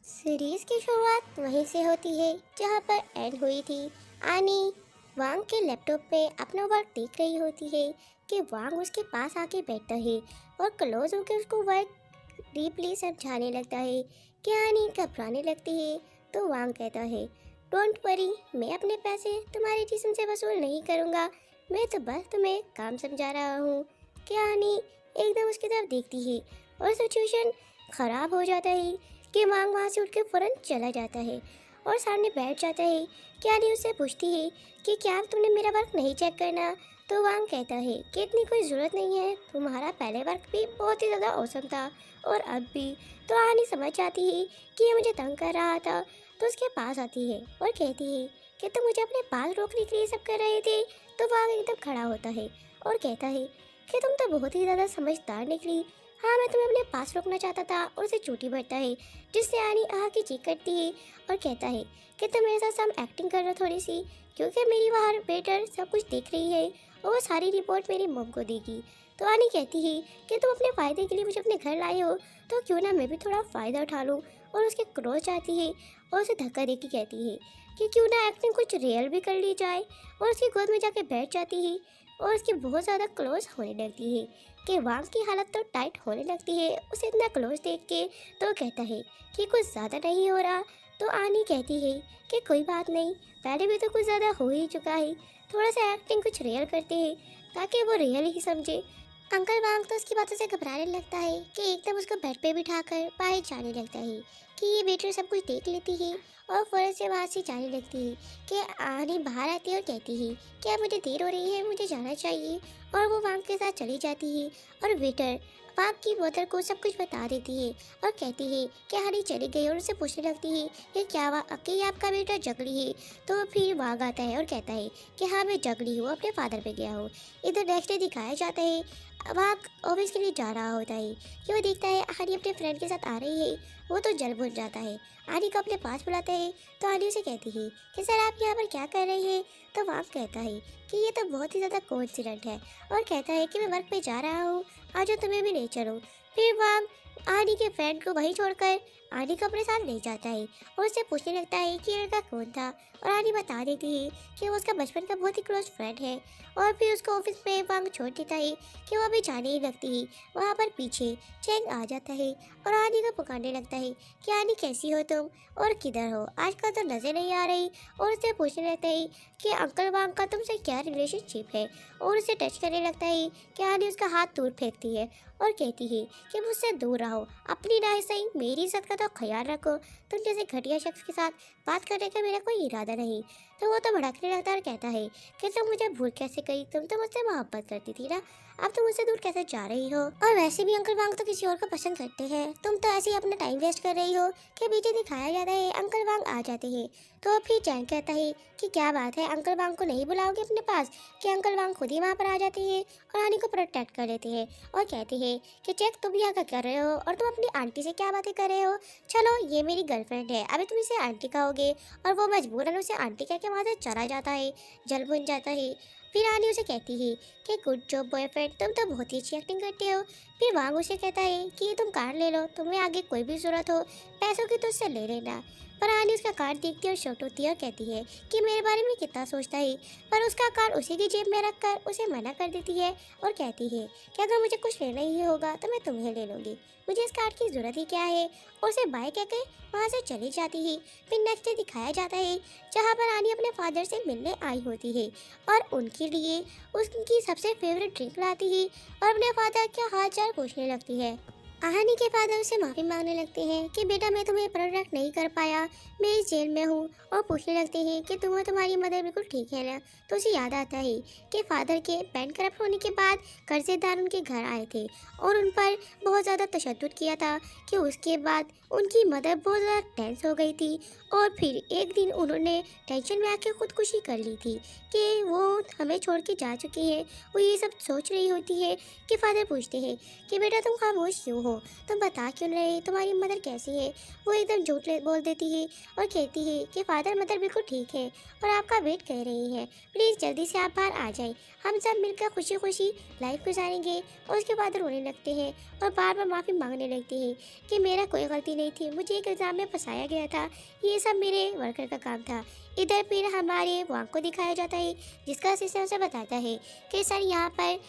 Series की शुरुआत वहीं से होती है जहां पर एंड हुई थी। आनी वांग के लैपटॉप पे अपना वर्क देख रही होती है कि वांग उसके पास आके बैठता है और क्लोज होकर उसको वर्क डीपली समझाने लगता है कि आनी घबराने लगती है। तो वांग कहता है, डोंट वरी, मैं अपने पैसे तुम्हारे जिस्म से वसूल नहीं करूँगा, मैं तो बस तुम्हें काम समझा रहा हूँ। क्या आनी एकदम उसकी तरफ देखती है और सिचुएशन खराब हो जाता है कि वांग वहाँ से उठ के फ़ौरन चला जाता है और सामने बैठ जाता है। क्या आनी उससे पूछती है कि क्या तुमने मेरा वर्क नहीं चेक करना। तो वांग कहता है कि इतनी कोई ज़रूरत नहीं है, तुम्हारा पहले वर्क भी बहुत ही ज़्यादा औसम था और अब भी। तो आनी समझ जाती है कि ये मुझे तंग कर रहा था, तो उसके पास आती है और कहती है कि तुम मुझे अपने पास रोकने के लिए सब कर रहे थे। तो वांग एकदम खड़ा होता है और कहता है कि तुम तो बहुत ही ज़्यादा समझदार निकली। हाँ, मैं तुम्हें अपने पास रोकना चाहता था। और उसे चोटी भरता है जिससे आनी आह की चीख करती है और कहता है कि तुम मेरे साथ सब एक्टिंग कर रहे हो थोड़ी सी, क्योंकि मेरी बाहर वेटर सब कुछ देख रही है और वो सारी रिपोर्ट मेरी मम को देगी। तो आनी कहती है कि तुम अपने फ़ायदे के लिए मुझे अपने घर लाए हो, तो क्यों ना मैं भी थोड़ा फ़ायदा उठा लूँ। और उसके क्रोच आती है और उसे धक्का देके कहती है कि क्यों ना एक्टिंग कुछ रियल भी कर ली जाए। और उसकी गोद में जाके बैठ जाती है और उसकी बहुत ज़्यादा क्लोज होने लगती है कि वांग की हालत तो टाइट होने लगती है उसे इतना क्लोज देख के। तो कहता है कि कुछ ज़्यादा नहीं हो रहा। तो आनी कहती है कि कोई बात नहीं, पहले भी तो कुछ ज़्यादा हो ही चुका है, थोड़ा सा एक्टिंग कुछ रियल करते हैं ताकि वो रियल ही समझे। अंकल वांग तो उसकी बातों से घबराने लगता है कि एकदम उसको बेड पे बिठाकर बाहर जाने लगता है कि ये बेटर सब कुछ देख लेती है और फौरन से वहाँ से जाने लगती है कि आनी बाहर आती है और कहती है कि अब मुझे देर हो रही है, मुझे जाना चाहिए। और वो वांग के साथ चली जाती है और वेटर वांग की मदर को सब कुछ बता देती है और कहती है कि हनी चली गई और उसे पूछने लगती है कि क्या हुआ, कि आपका बेटा जगली है। तो फिर वांग आता है और कहता है कि हाँ, मैं जगली हूँ, अपने फादर पे गया हूँ। इधर नेक्स्ट डे दिखाया जाता है वांग ऑफिस के लिए जा रहा होता है कि वो देखता है आनी अपने फ्रेंड के साथ आ रही है। वो तो जल बुझ जाता है, आनी को अपने पास बुलाता है। तो आनी उसे कहती है कि सर आप यहाँ पर क्या कर रही हैं। तो वांग कहता है कि ये तो बहुत ही ज़्यादा कोइंसिडेंट है और कहता है कि मैं वर्क पे जा रहा हूँ, आज जो तुम्हें भी ले चलूँ। फिर वांग आनी के फ्रेंड को वहीं छोड़कर आनी को अपने साथ ले जाता है और उससे पूछने लगता है कि ये लड़का कौन था। और आनी बता देती है कि वो उसका बचपन का बहुत ही क्लोज फ्रेंड है। और फिर उसको ऑफिस में वांग छोड़ देता है कि वो अभी जाने ही लगती है। वहाँ पर पीछे चैंग आ जाता है और आनी को पुकारने लगता है कि आनी कैसी हो तुम और किधर हो, आजकल तो नजर नहीं आ रही। और उससे पूछने लगता है कि अंकल वांग का तुमसे क्या रिलेशनशिप है। और उसे टच करने लगता है कि आनी उसका हाथ दूर फेंकती है और कहती है कि मुझसे दूर रहो, अपनी ना सही मेरी इज्जत का तो ख्याल रखो, तुम जैसे घटिया शख्स के साथ बात करने का मेरा कोई इरादा नहीं। तो वो तो भड़कने लगता है और कहता है कि तुम मुझे भूल कैसे गई, तुम तो मुझसे मोहब्बत करती थी ना, अब तुम मुझसे दूर कैसे जा रही हो। और वैसे भी अंकल वांग तो किसी और को पसंद करते हैं, तुम तो ऐसे ही अपना टाइम वेस्ट कर रही हो। कि पीछे दिखाया जाता है अंकल वांग आ जाते हैं। तो फिर चैन कहता है कि क्या बात है, अंकल वांग को नहीं बुलाओगे अपने पास। कि अंकल वांग खुद ही वहाँ पर आ जाते हैं और आनी को प्रोटेक्ट कर लेते हैं और कहते हैं कि चेक तुम यहाँ क्या कर रहे हो और तुम अपनी आंटी से क्या बातें कर रहे हो। चलो, ये मेरी गर्लफ्रेंड है, अभी तुम इसे आंटी कहोगे। और वो मजबूरन उसे आंटी कह के वहाँ से चला जाता है, जल बुन जाता है। फिर आनी उसे कहती है कि गुड जॉब बॉयफ्रेंड, तुम तो बहुत ही अच्छी एक्टिंग करते हो। फिर वांग उसे कहता है कि ये तुम कार ले लो, तुम्हें आगे कोई भी ज़रूरत हो पैसों की तो उससे ले लेना। पर आनी उसका कार्ड देखती है और शॉट होती है और कहती है कि मेरे बारे में कितना सोचता है। पर उसका कार्ड उसी की जेब में रखकर उसे मना कर देती है और कहती है कि अगर मुझे कुछ लेना ही होगा तो मैं तुम्हें ले लूँगी, मुझे इस कार्ड की ज़रूरत ही क्या है। और उसे बाय कह के वहाँ से चली जाती है। फिर नेक्स्ट डे दिखाया जाता है जहाँ पर आनी अपने फादर से मिलने आई होती है और उनके लिए उनकी सबसे फेवरेट ड्रिंक लाती है और अपने फादर के हाल चाल पूछने लगती है। आहानी के फादर उससे माफ़ी मांगने लगते हैं कि बेटा मैं तुम्हें प्रोटेक्ट नहीं कर पाया, मैं इस जेल में हूँ। और पूछने लगते हैं कि तुम और तुम्हारी मदर बिल्कुल ठीक है ना। तो उसे याद आता है कि फादर के बैंक करप्ट होने के बाद कर्जेदार उनके घर आए थे और उन पर बहुत ज़्यादा तशद्दुद किया था कि उसके बाद उनकी मदर बहुत ज़्यादा टेंस हो गई थी। और फिर एक दिन उन्होंने टेंशन में आके खुदकुशी कर ली थी कि वो हमें छोड़ के जा चुकी है। वो ये सब सोच रही होती है कि फादर पूछते हैं कि बेटा तुम खामोश क्यों हो। हो, तुम बता क्यों नहीं रही तुम्हारी मदर कैसी है? वो एकदम बोल देती है और कहती है कि फादर मदर बिल्कुल ठीक है और आपका वेट कर रही है। प्लीज़ जल्दी से आप बाहर आ जाएं। हम सब मिलकर खुशी खुशी लाइफ गुजारेंगे। और उसके बाद रोने लगते हैं और बार बार माफ़ी मांगने लगते हैं कि मेरा कोई गलती नहीं थी, मुझे एक इल्ज़ाम में फंसाया गया था, ये सब मेरे वर्कर का काम था। इधर फिर हमारे वांग को दिखाया जाता है, जिसका असिस्टेंट उसे बताता है कि सर यहाँ पर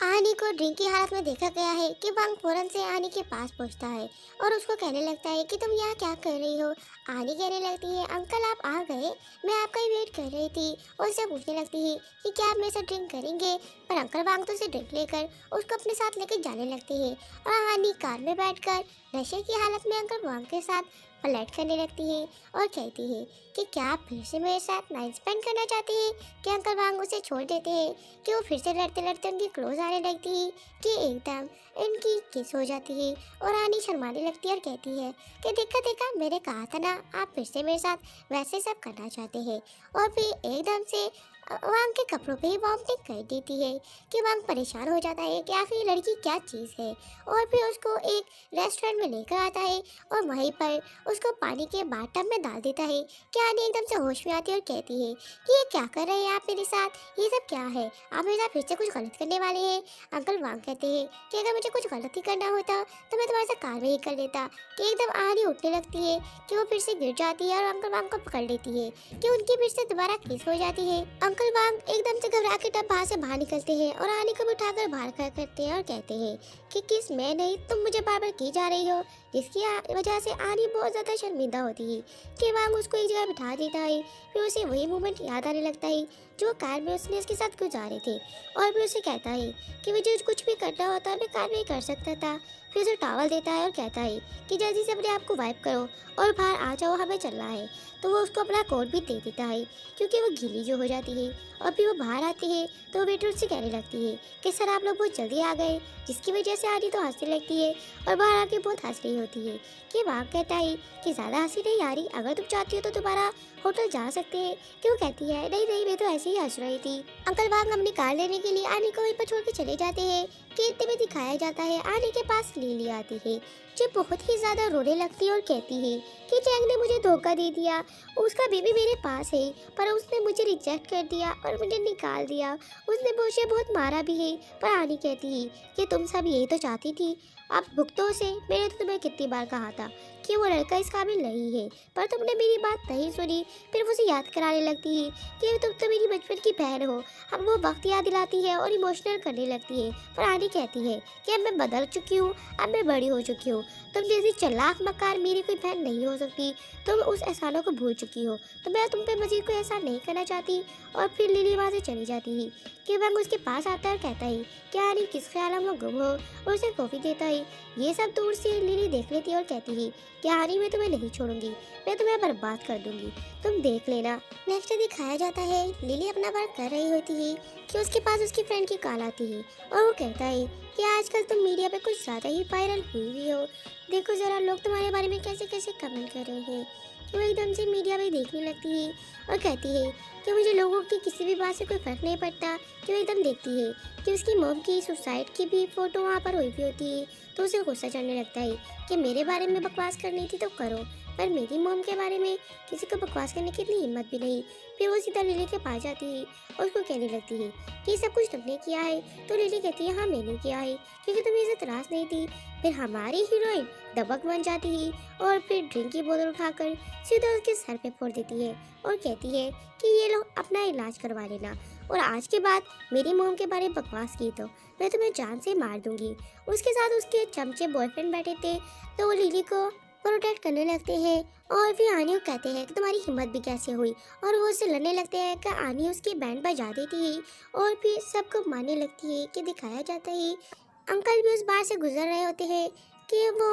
आनी को ड्रिंक की हालत में देखा गया है। कि वांग फौरन से आनी के पास पहुंचता है और उसको कहने लगता है कि तुम यहाँ क्या कर रही हो। आनी कहने लगती है अंकल आप आ गए, मैं आपका ही वेट कर रही थी। और उससे पूछने लगती है कि क्या आप मेरे साथ ड्रिंक करेंगे। पर अंकल वांग तो उसे ड्रिंक लेकर उसको अपने साथ लेकर जाने लगती है और आनी कार में बैठकर नशे की हालत में अंकल वांग के साथ फ्लर्ट करने लगती है और कहती है कि क्या आप फिर से मेरे साथ नाइट स्पेंड करना चाहती है। कि अंकल वांग उसे छोड़ देते हैं कि वो फिर से लड़ते लड़ते उनकी क्लोज आने लगती है कि एकदम इनकी किस हो जाती है। और आनी शर्माने लगती है और कहती है कि देखा देखा मैंने कहा था ना, आप फिर से मेरे साथ वैसे सब करना चाहते हैं। और फिर एकदम से वांग के कपड़ों पे ही वॉमिटिंग कर देती है कि वांग परेशान हो जाता है कि आखिर ये लड़की क्या चीज़ है। और फिर उसको एक रेस्टोरेंट में लेकर आता है और वहीं पर उसको पानी के बाथटब में डाल देता है। कि आनी एकदम से होश में आती है और कहती है कि ये क्या कर रहे हैं आप मेरे साथ, ये सब क्या है, आप मेरे साथ फिर से कुछ गलत करने वाले हैं। अंकल वांग कहते हैं कि अगर मुझे कुछ गलत ही करना होता तो मैं तुम्हारे साथ कार्रवाई कर लेता। कि एकदम आनी उठने लगती है कि वो फिर से गिर जाती है और अंकल वांग को पकड़ लेती है कि उनकी फिर से दोबारा किस हो जाती है। अंकल वांग एकदम से घबरा के तब वहाँ से बाहर निकलते हैं और आनी को बिठाकर बाहर खड़ा करते हैं और कहते हैं कि किस मैं नहीं, तुम मुझे बार बार की जा रही हो। जिसकी वजह से आनी बहुत ज़्यादा शर्मिंदा होती है। कि वांग उसको एक जगह बिठा देता है। फिर उसे वही मोमेंट याद आने लगता है जो कार में उसने उसके साथ गुजारे थे। और फिर उसे कहता है कि मुझे कुछ भी करना होता मैं कार में ही कर सकता था। फिर उसे टॉवल देता है और कहता है कि जल्दी से अपने आप को वाइप करो और बाहर आ जाओ, हमें चलना है। तो वो उसको अपना कोट भी दे देता है क्योंकि वो गीली जो हो जाती है। और फिर वो बाहर आती है तो वेटर उससे कहने लगती है कि सर आप लोग बहुत जल्दी आ गए, जिसकी वजह से आनी तो हंसने लगती है और बाहर आके बहुत हंस रही होती है। कि वांग कहता है कि ज़्यादा हंसी नहीं आ रही, अगर तुम चाहती हो तो दोबारा होटल जा सकते हैं। कि वो कहती है नहीं नहीं, मैं तो ऐसे ही हंस रही थी। अंकल वांग अपनी कार लेने के लिए आनी को वहीं पर छोड़ के चले जाते हैं। कि इतने में दिखाया जाता है आनी के पास लिली आती है जो बहुत ही ज़्यादा रोने लगती है और कहती है कि जैंग ने मुझे धोखा दे दिया, उसका बेबी मेरे पास है पर उसने मुझे रिजेक्ट कर दिया और मुझे निकाल दिया, उसने मुझे बहुत मारा भी है। पर आनी कहती है कि तुम सब यही तो चाहती थी, आप भुगतो से, मैंने तो तुम्हें कितनी बार कहा था कि वो लड़का इस काबिल नहीं है पर तुमने मेरी बात नहीं सुनी। फिर वो उसे याद कराने लगती है कि तुम तो मेरी बचपन की बहन हो। अब वो वक्त याद दिलाती है और इमोशनल करने लगती है। पर आनी कहती है कि अब मैं बदल चुकी हूँ, अब मैं बड़ी हो चुकी हूँ, तुम जैसी चालाक मक्कार मेरी कोई बहन नहीं हो सकती, तुम उस एहसानों को भूल चुकी हो, तो मैं तुम पे मजीद कोई एहसान नहीं करना चाहती। और फिर लिली वहाँ से चली जाती है। कि वांग उसके पास आता है और कहता है कि आनी किस ख्याल में गुम हो और उसे कॉफ़ी देता है। ये सब दूर से लिली देख लेती है और कहती है कि आनी मैं तुम्हें नहीं छोड़ूंगी, मैं तुम्हें बर्बाद कर दूंगी, तुम देख लेना। नेक्स्ट दिखाया जाता है लिली अपना वर्क कर रही होती है कि उसके पास उसकी फ्रेंड की कॉल आती है और वो कहता है कि आजकल तुम मीडिया पे कुछ ज़्यादा ही वायरल हुई हो, देखो ज़रा लोग तुम्हारे बारे में कैसे कैसे कमेंट कर रहे हैं। कि वो एकदम से मीडिया में देखने लगती है और कहती है कि मुझे लोगों की किसी भी बात से कोई फ़र्क नहीं पड़ता। कि वो एकदम देखती है कि उसकी मॉम की सुसाइड की भी फ़ोटो वहाँ पर हुई भी होती है तो उसे गुस्सा चढ़ने लगता है कि मेरे बारे में बकवास करनी थी तो करो, पर मेरी मॉम के बारे में किसी को बकवास करने की इतनी हिम्मत भी नहीं। फिर वो सीधा लिली के पास जाती है और उसको कहने लगती है कि सब कुछ तुमने किया है। तो लिली कहती है हाँ मैंने किया है क्योंकि तुम्हें इसे तलाश नहीं थी। फिर हमारी हीरोइन दबक बन जाती है और फिर ड्रिंक की बोतल उठाकर सीधा उसके सर पे फोड़ देती है और कहती है कि ये लो अपना इलाज करवा लेना, और आज के बाद मेरी मॉम के बारे में बकवास की तो मैं तुम्हें जान से मार दूंगी। उसके साथ उसके चमचे बॉयफ्रेंड बैठे थे तो वो लिली को प्रोटेक्ट करने लगते हैं। और फिर आनी को कहते हैं कि तुम्हारी हिम्मत भी कैसे हुई, और वो उससे लड़ने लगते हैं कि आनी उसकी बैंड बजा देती है और फिर सबको मारने लगती है। कि दिखाया जाता है अंकल भी उस बार से गुजर रहे होते हैं कि वो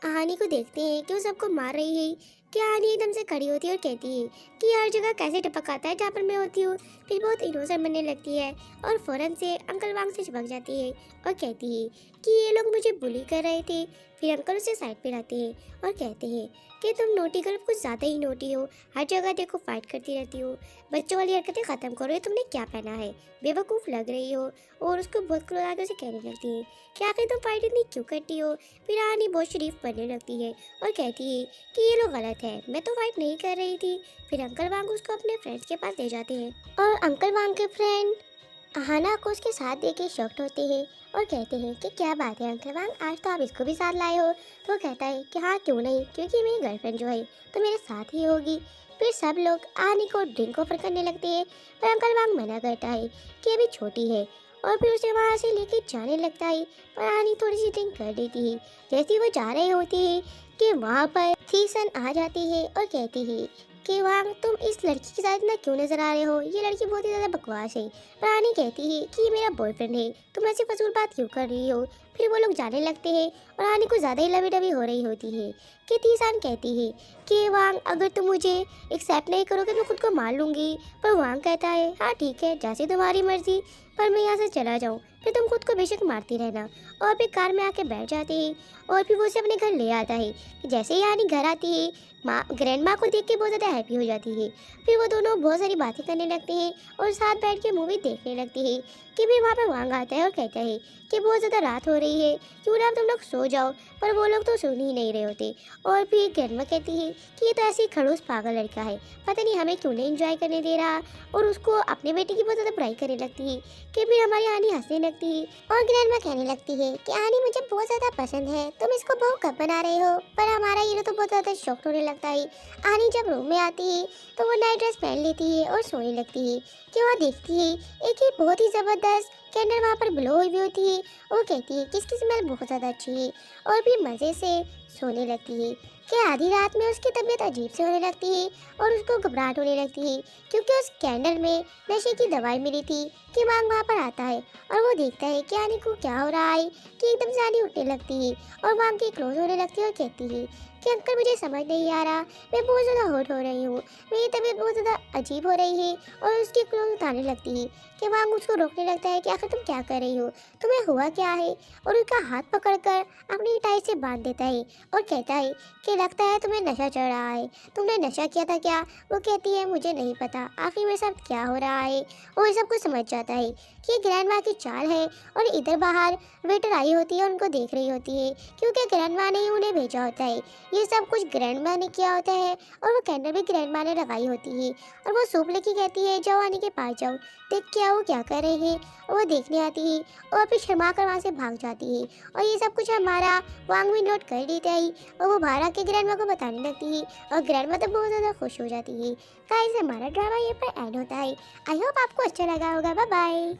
आनी को देखते हैं कि वो सबको मार रही है कि आनी एकदम से खड़ी होती है और कहती है कि हर जगह कैसे टपक आता है जहाँ पर मैं होती हूँ। फिर बहुत इनोसेंट बनने लगती है और फौरन से अंकल वांग से चिपक जाती है और कहती है कि ये लोग मुझे बुली कर रहे थे। फिर अंकल उसे साइड पे लाते हैं और कहते हैं कि तुम नोटी गर्ल कुछ ज़्यादा ही नोटी हो, हर जगह देखो फाइट करती रहती हो, बच्चों वाली हरकतें ख़त्म करो, ये तुमने क्या पहना है, बेवकूफ़ लग रही हो। और उसको बहुत क्रोध आकर उसे कहने लगती है कि आखिर तुम फाइट इतनी क्यों करती हो। फिर आनी बहुत शरीफ बनने लगती है और कहती है कि ये लोग गलत है, मैं तो फाइट नहीं कर रही थी। फिर अंकल वांग उसको अपने फ्रेंड्स के पास ले जाते हैं और अंकल वांग के फ्रेंड हाना को उसके साथ देख के शॉक्ड होते हैं और कहते हैं कि क्या बात है अंकल वांग, आज तो आप इसको भी साथ लाए हो। तो वो कहता है कि हाँ क्यों नहीं, क्योंकि मेरी गर्लफ्रेंड जो है तो मेरे साथ ही होगी। फिर सब लोग आनी को ड्रिंक ऑफर करने लगते हैं पर अंकल वांग मना करता है कि अभी छोटी है और फिर उसे वहाँ से लेके जाने लगता है। पर आनी थोड़ी सी ड्रिंक कर देती है। जैसे ही वो जा रहे होते हैं कि वहाँ पर थीसन आ जाती है और कहती है कि वांग तुम इस लड़की के साथ इतना क्यों नजर आ रहे हो, ये लड़की बहुत ही ज़्यादा बकवास है। रानी कहती है कि ये मेरा बॉयफ्रेंड है, तुम ऐसी फजूल बात क्यों कर रही हो। फिर वो लोग जाने लगते हैं और रानी को ज़्यादा ही लवी डबी हो रही होती है कि तीसान कहती है कि वांग अगर तुम मुझे एक्सेप्ट नहीं करोगे तो खुद को मार लूँगी। पर वांग कहता है हाँ ठीक है, जैसे तुम्हारी मर्जी, पर मैं यहाँ से चला जाऊँ, फिर तुम खुद को बेशक मारती रहना। और फिर कार में आके बैठ जाती है और फिर वो उसे अपने घर ले आता है। जैसे ही रानी घर आती है माँ ग्रैंड माँ को देख के बहुत ज़्यादा हैप्पी हो जाती है। फिर वो दोनों बहुत सारी बातें करने लगते हैं और साथ बैठ के मूवी देखने लगती है। कि फिर वहाँ पर वांग आता है और कहता है कि बहुत ज़्यादा रात हो रही है, क्यों ना तुम लोग सो जाओ। पर वो लोग तो सुन ही नहीं रहे होते। और फिर ग्रैंड माँ कहती है कि ये तो ऐसे ही खड़ूस पागल लड़का है, पता नहीं हमें क्यों नहीं इंजॉय करने दे रहा। और उसको अपने बेटे की बहुत ज़्यादा बुराई करने लगती है। कि फिर हमारी आनी हंसने लगती है और ग्रैंड माँ कहने लगती है कि आनी मुझे बहुत ज़्यादा पसंद है, तुम इसको बहू कब बना रहे हो। पर हमारा हीरो तो बहुत ज़्यादा शॉक्ड होने लगता है। आनी जब रूम में आती है तो वो नाइट ड्रेस पहन लेती है और सोने लगती है कि वह देखती है एक ही बहुत ही ज़बरदस्त कैंडल वहाँ पर ब्लो हुई होती है। वो कहती है कि इसकी स्मेल बहुत ज़्यादा अच्छी है और भी मज़े से सोने लगती है। कि आधी रात में उसकी तबीयत अजीब से होने लगती है और उसको घबराहट होने लगती है क्योंकि उस कैंडल में नशे की दवाई मिली थी। कि वांग वहाँ पर आता है और वो देखता है कि आनी को क्या हो रहा है कि एकदम से आनी उठने लगती है और वांग के क्लोज होने लगती है और कहती है कि अंकल मुझे समझ नहीं आ रहा, मैं बहुत ज़्यादा हर्ट हो रही हूँ, मेरी तबीयत बहुत ज़्यादा अजीब हो रही है। और उसकी क्लोज उतारने लगती है कि वांग उसको रोकने लगता है कि आखिर तुम क्या कर रही हो, तुम्हें हुआ क्या है। और उसका हाथ पकड़कर अपनी टाई से बांध देता है और कहता है कि लगता है तुम्हें नशा चढ़ रहा है, तुमने नशा किया था क्या। वो कहती है मुझे नहीं पता आखिर मेरे साथ क्या हो रहा है। और ये सब कुछ समझ जाता है कि ग्रैंड माँ की चाल है। और इधर बाहर वेटर आई होती है, उनको देख रही होती है क्योंकि ग्रैंड माँ ने ही उन्हें भेजा होता है। ये सब कुछ ग्रैंड माँ ने किया होता है और वो कैंडल भी ग्रैंड माँ ने लगाई होती है। और वो सूप लेके कहती है जाओ आनी के पास जाओ, देख क्या वो क्या कर रहे हैं। और वो देखने आती है और फिर शर्मा कर वहाँ से भाग जाती है। और ये सब कुछ हमारा वांग भी नोट कर लेता है और वो बाहर आके ग्रैंड माँ को बताने लगती है और ग्रैंड माँ तो बहुत ज़्यादा खुश हो जाती है। गाइस हमारा ड्रामा ये पर एंड होता है। आई होप आपको अच्छा लगा होगा। Bye bye.